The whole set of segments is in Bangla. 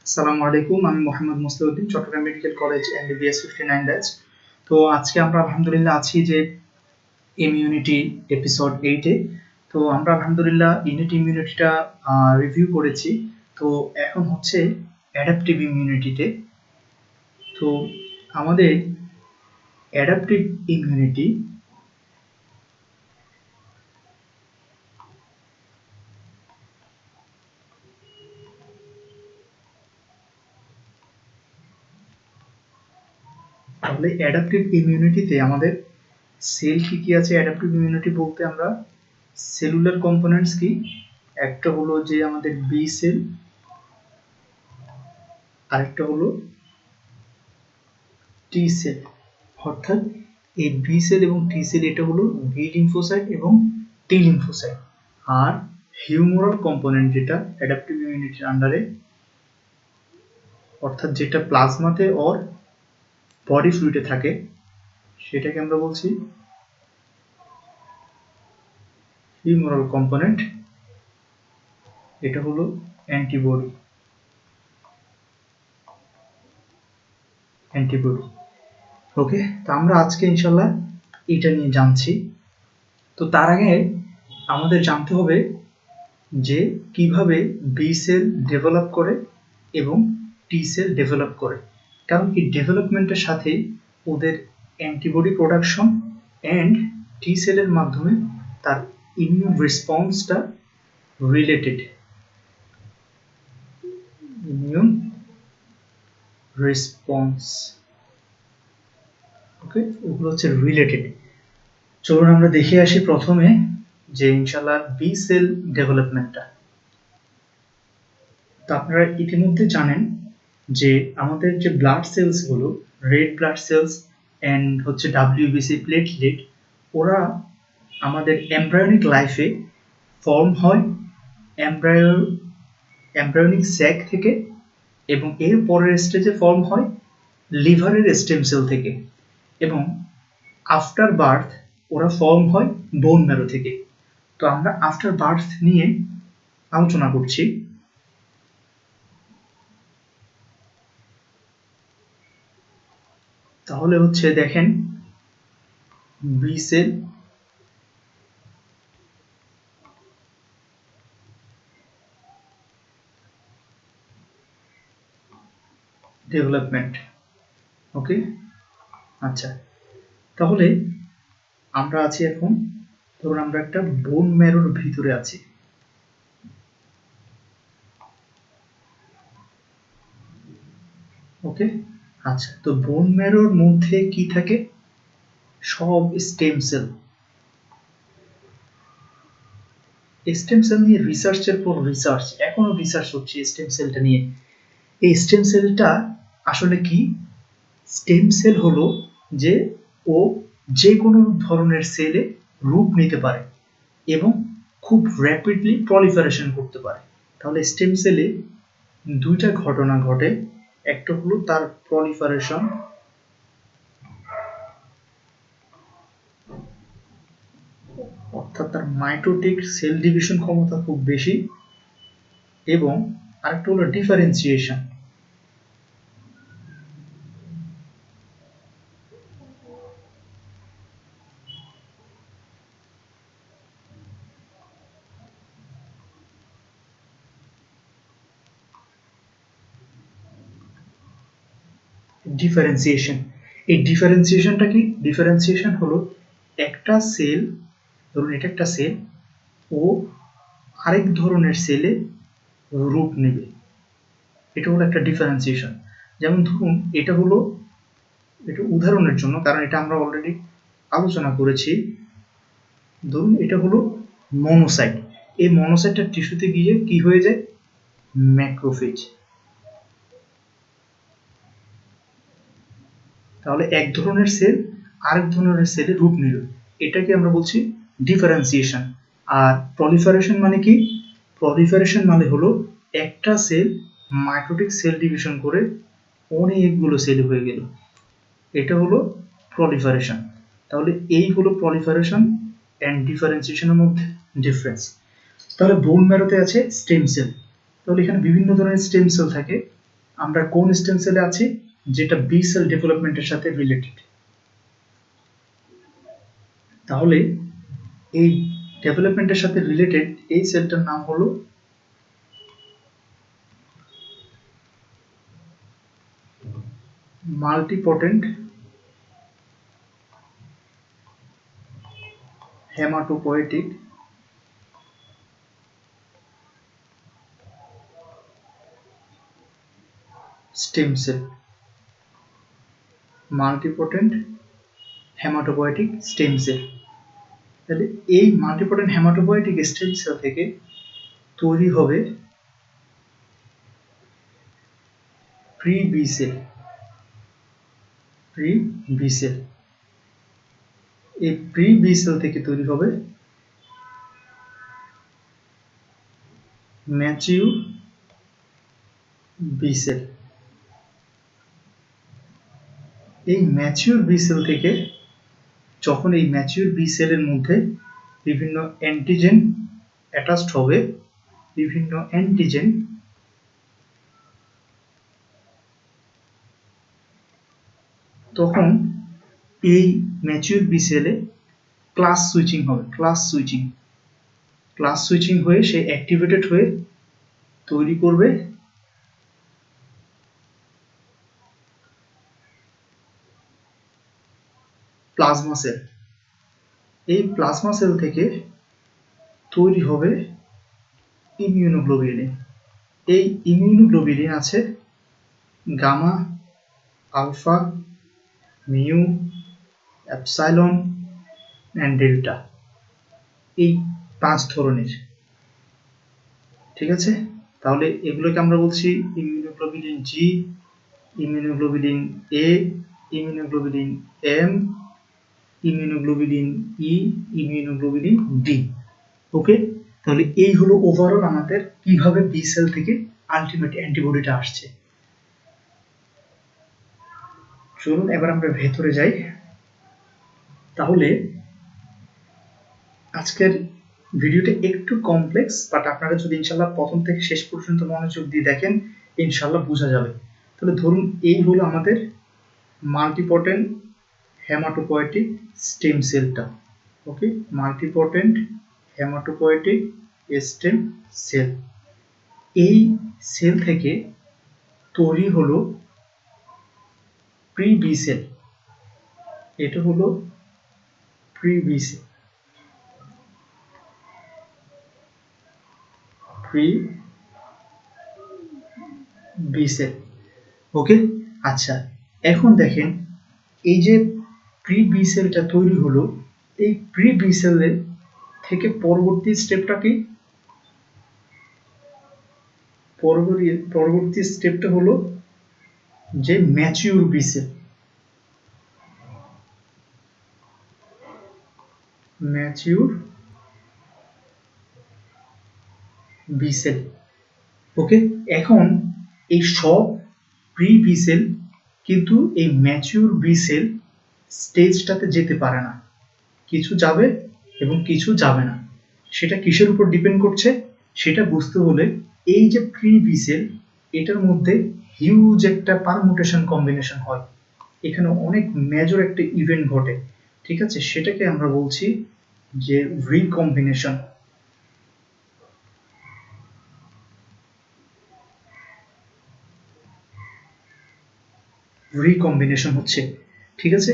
আসসালামু আলাইকুম, আমি Mohammad Musliuddin, Chittagong medical college MBBS 59 batch. তো আজকে আমরা আলহামদুলিল্লাহ আছি যে ইমিউনিটি এপিসোড 8-এ। তো আমরা আলহামদুলিল্লাহ ইনেট ইমিউনিটিটা রিভিউ করেছি। তো এখন হচ্ছে অ্যাডাপটিভ ইমিউনিটিতে। তো আমাদের অ্যাডাপটিভ ইমিউনিটি তাহলে অ্যাডাপটিভ ইমিউনিটিতে আমাদের সেল কি আছে? অ্যাডাপটিভ ইমিউনিটি বলতে আমরা সেলুলার কম্পোনেন্টস কি, একটা হলো যে আমাদের বি সেল, আরেকটা হলো টি সেল। অর্থাৎ এই বি সেল এবং টি সেল এটা হলো বি লিম্ফোসাইট এবং টি লিম্ফোসাইট। আর হিউমোরাল কম্পোনেন্ট যেটা অ্যাডাপটিভ ইমিউনিটির আন্ডারে, অর্থাৎ যেটা প্লাজমাতে ওর বডি ফ্লুইডে থাকে, সেটাকে আমরা বলছি হিউমোরাল কম্পোনেন্ট। এটা হলো অ্যান্টিবডি। ওকে, তো আমরা আজকে ইনশাল্লাহ এটা নিয়ে জানছি। তো তার আগে আমাদের জানতে হবে যে কিভাবে বি সেল ডেভেলপ করে এবং টি সেল ডেভেলপ করে, কারণ কি ডেভেলপমেন্টের সাথে ওদের অ্যান্টিবডি প্রোডাকশন অ্যান্ড টি সেলের মাধ্যমে তার ইমিউন রেসপন্সটা রিলেটেড। ইমিউন রেসপন্স, ওকে, ওগুলো হচ্ছে রিলেটেড। চলুন আমরা দেখে আসি প্রথমে যে ইনশাল্লাহ বি সেল ডেভেলপমেন্টটা। তো আপনারা ইতিমধ্যে জানেন যে আমাদের যে ব্লাড সেলস গুলো, রেড ব্লাড সেলস এন্ড হচ্ছে WBC প্লেটলেট, ওরা আমাদের এমব্রায়োনিক লাইফে ফর্ম হয় এমব্রায়োনিক স্যাক থেকে, এবং এর পরের স্টেজে ফর্ম হয় লিভারের স্টেম সেল থেকে, এবং আফটার বার্থ ওরা ফর্ম হয় বোন ম্যারো থেকে। তো আমরা আফটার বার্থ নিয়ে আলোচনা করছি। তাহলে হচ্ছে দেখেন, বি সেল ডেভেলপমেন্ট। ওকে, আচ্ছা, তাহলে আমরা আছি এখন, ধরুন আমরা একটা বোন ম্যারোর ভিতরে আছি। ওকে, আচ্ছা, তো বোন ম্যারোর মধ্যে কি থাকে? সব স্টেম সেল। স্টেম সেল নিয়ে রিসার্চের পর রিসার্চ, এখনো রিসার্চ হচ্ছে স্টেম সেলটা নিয়ে। এই স্টেম সেলটা আসলে কি? স্টেম সেল হলো যে ও যে কোনো ধরনের সেলে রূপ নিতে পারে এবং খুব র্যাপিডলি প্রলিফারেশন করতে পারে। তাহলে স্টেম সেলে দুইটা ঘটনা ঘটে, একটা হলো তার প্রলিফারেশন, অর্থাৎ তার মাইটোটিক সেল ডিভিশন ক্ষমতা খুব বেশি, এবং আরেকটা হলো ডিফারেন্সিয়েশন। ডিফারেন্সিয়েশন, এই ডিফারেন্সিয়েশনটা কি? ডিফারেন্সিয়েশন হলো একটা সেল, ধরুন এটা একটা সেল, ও আরেক ধরনের সেলে রূপ নেবে, এটা হলো একটা ডিফারেন্সিয়েশন। যেমন ধরুন এটা হলো, এটা উদাহরণের জন্য, কারণ এটা আমরা অলরেডি আলোচনা করেছি। ধরুন এটা হলো মনোসাইট, এই মনোসাইটটা টিস্যুতে গিয়ে কি হয়ে যায়? ম্যাক্রোফেজ। তাহলে এক ধরনের সেল আরেক ধরনের সেলে রূপ নিল, এটাকে আমরা বলছি ডিফারেন্সিয়েশন। আর প্রলিফারেশন মানে কি? প্রলিফারেশন মানে হলো একটা সেল মাইটোটিক সেল ডিভিশন করে অনেকগুলো সেল হয়ে গেল, এটা হলো প্রলিফারেশন। তাহলে এই হলো প্রলিফারেশন এন্ড ডিফারেন্সিয়েশনের মধ্যে ডিফারেন্স। তাহলে বোন ম্যারোতে আছে স্টেম সেল। তাহলে এখানে বিভিন্ন ধরনের স্টেম সেল থাকে, আমরা কোন স্টেম সেলে আছি, যেটা বি সেল ডেভেলপমেন্টের সাথে রিলেটেড। তাহলে এই ডেভেলপমেন্টের সাথে রিলেটেড এই সেলটার নাম হলো multipotent haematopoietic stem cell. Multipotent haematopoietic stem cell. তাহলে এই মাল্টিপটেন্ট হেমাটোপয়েটিক স্টেম সেল থেকে তৈরি হবে pre B cell. Pre B cell, এই প্রি বি সেল থেকে তৈরি হবে ম্যাচিউর বি সেল। এই ম্যাচিউর বি সেল থেকে যখন এই ম্যাচিউর বি সেলের মধ্যে বিভিন্ন অ্যান্টিজেন অ্যাটাচড হবে, বিভিন্ন অ্যান্টিজেন, তখন এই ম্যাচিউর বি সেলে ক্লাস সুইচিং হবে। ক্লাস সুইচিং হয়ে সে অ্যাক্টিভেটেড হয়ে তৈরি করবে প্লাজমা সেল। এই প্লাজমা সেল থেকে তৈরি হবে ইমিউনোগ্লোবিউলিন। এই ইমিউনোগ্লোবিউলিন আছে gamma, alpha, mu, epsilon and delta, এই 5 ধরনের। ঠিক আছে, তাহলে এগুলোকে আমরা বলছি immunoglobulin G, immunoglobulin A, immunoglobulin M, immunoglobulin E, immunoglobulin D. Okay, তাহলে এই হলো ওভারঅল আমাদের কিভাবে বি সেল থেকে আলটিমেট অ্যান্টিবডিটা আসছে। চলুন এবার আমরা ভেতরে যাই। তাহলে আজকের ভিডিওটা একটু কমপ্লেক্স, বাট আপনারা যদি ইনশাল্লাহ প্রথম থেকে শেষ পর্যন্ত মনোযোগ দিয়ে দেখেন ইনশাল্লাহ বোঝা যাবে। তাহলে ধরুন এই হলো আমাদের মাল্টিপটেন্ট হেমাটোপয়েটিক স্টেম সেলটা। Okay, multipotent haematopoietic stem cell. এই সেল থেকে তৈরি হলো প্রি বি সেল। এটা হলো pre B cell. Pre B cell. Okay, আচ্ছা এখন দেখেন এই যে প্রি বি সেলটা তৈরি হলো, এই প্রি বি সেলের থেকে পরবর্তী স্টেপটা কি? পরবর্তী স্টেপটা হলো যে mature B cell. Mature B cell. Okay, এখন এই সব প্রি বি সেল কিন্তু এই ম্যাচিউর বি সেল স্টেজটাতে যেতে পারে না। কিছু যাবে এবং কিছু যাবে না। সেটা কিসের উপর ডিপেন্ড করছে? সেটা বুঝতে হলে এই যে প্রি বি সেল, এটার মধ্যে হিউজ একটা পারমুটেশন কম্বিনেশন হয়। এখানে অনেক মেজর একটা ইভেন্ট ঘটে। ঠিক আছে, সেটাকে আমরা বলছি যে রিকম্বিনেশন। রিকম্বিনেশন হচ্ছে। ঠিক আছে,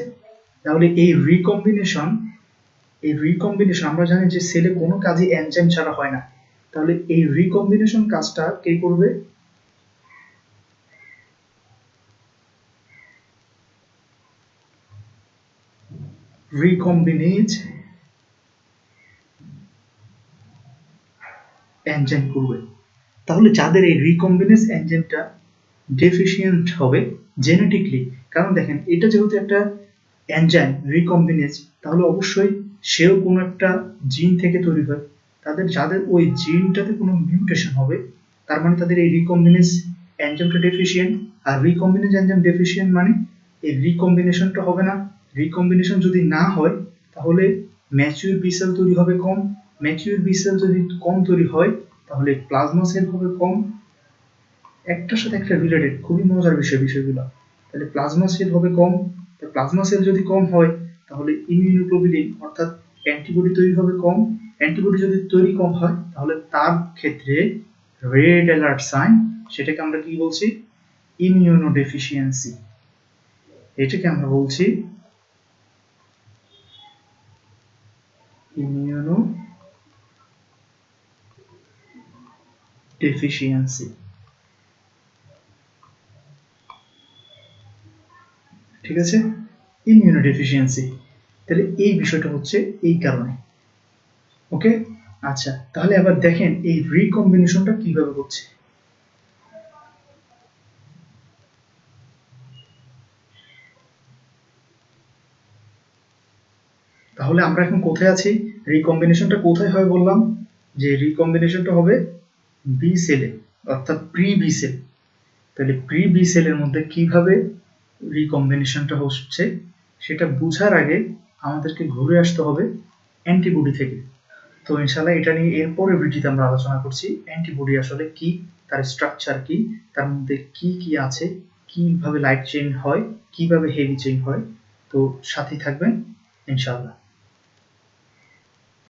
তাহলে এই রিকম্বিনেশন আমরা জানি যে সেলে কোনো কাজই এনজাইম ছাড়া হয় না। তাহলে এই রিকম্বিনেশন কাজটা কে করবে? রিকম্বিনেজ এনজাইম করবে। তাহলে যাদের এই রিকম্বিনেজ এনজাইমটা ডেফিশিয়েন্ট হবে জেনেটিকলি, কারণ দেখেন এটা যেহেতু একটা এনজাইম রিকম্বিনেজ, তাহলে অবশ্যই সেও কোনো একটা জিন থেকে তৈরি হয়। যাদের ওই জিনটাতে কোনো মিউটেশন হবে, তার মানে তাদের এই রিকম্বিনেজ এনজাইমটা ডেফিশিয়েন্ট। আর রিকম্বিনেজ এনজাইম ডেফিশিয়েন্ট মানে এই রিকম্বিনেশনটা হবে না। রিকম্বিনেশন যদি না হয় তাহলে ম্যাচিউর বি সেল তৈরি হবে কম। ম্যাচিউর বি সেল যদি কম তৈরি হয় তাহলে প্লাজমা সেল হবে কম। একটার সাথে একটা রিলেটেড, খুবই মজার বিষয়গুলো। তাহলে প্লাজমা সেল হবে কম, প্লাজমা সেল যদি কম হয় তাহলে ইমিউনোগ্লোবুলিন অর্থাৎ অ্যান্টিবডি তৈরি হবে কম, অ্যান্টিবডি যদি তৈরি কম হয় তাহলে তার ক্ষেত্রে রেড অ্যালার্ট সাইন, সেটাকে আমরা কি বলছি? ইমিউনোডেফিসিয়েন্সি। এটাকে আমরা বলছি ইমিউনোডেফিসিয়েন্সি। ঠিক আছে, ইমিউনোডেফিসিয়েন্সি। তাহলে এই বিষয়টা হচ্ছে এই কারণে। ওকে, আচ্ছা, তাহলে আবার দেখেন এই রিকম্বিনেশনটা কিভাবে হচ্ছে। তাহলে আমরা এখন কোথায় আছি? রিকম্বিনেশনটা কোথায় হয় বললাম? যে রিকম্বিনেশনটা হবে বি সেলে, অর্থাৎ প্রি বি সেল। তাহলে প্রি বি সেলের মধ্যে কিভাবে রিকম্বিনেশনটা হচ্ছে সেটা বোঝার আগে আমাদেরকে ঘুরে আসতে হবে অ্যান্টিবডি থেকে। তো ইনশাআল্লাহ এটা নিয়ে এরপরের ভিডিওতে আমরা আলোচনা করছি অ্যান্টিবডি আসলে কি, তার স্ট্রাকচার কি, তার মধ্যে কি কি আছে, কিভাবে লাইট চেইন হয়, কিভাবে হেভি চেইন হয়। তো সাথেই থাকবেন ইনশাআল্লাহ।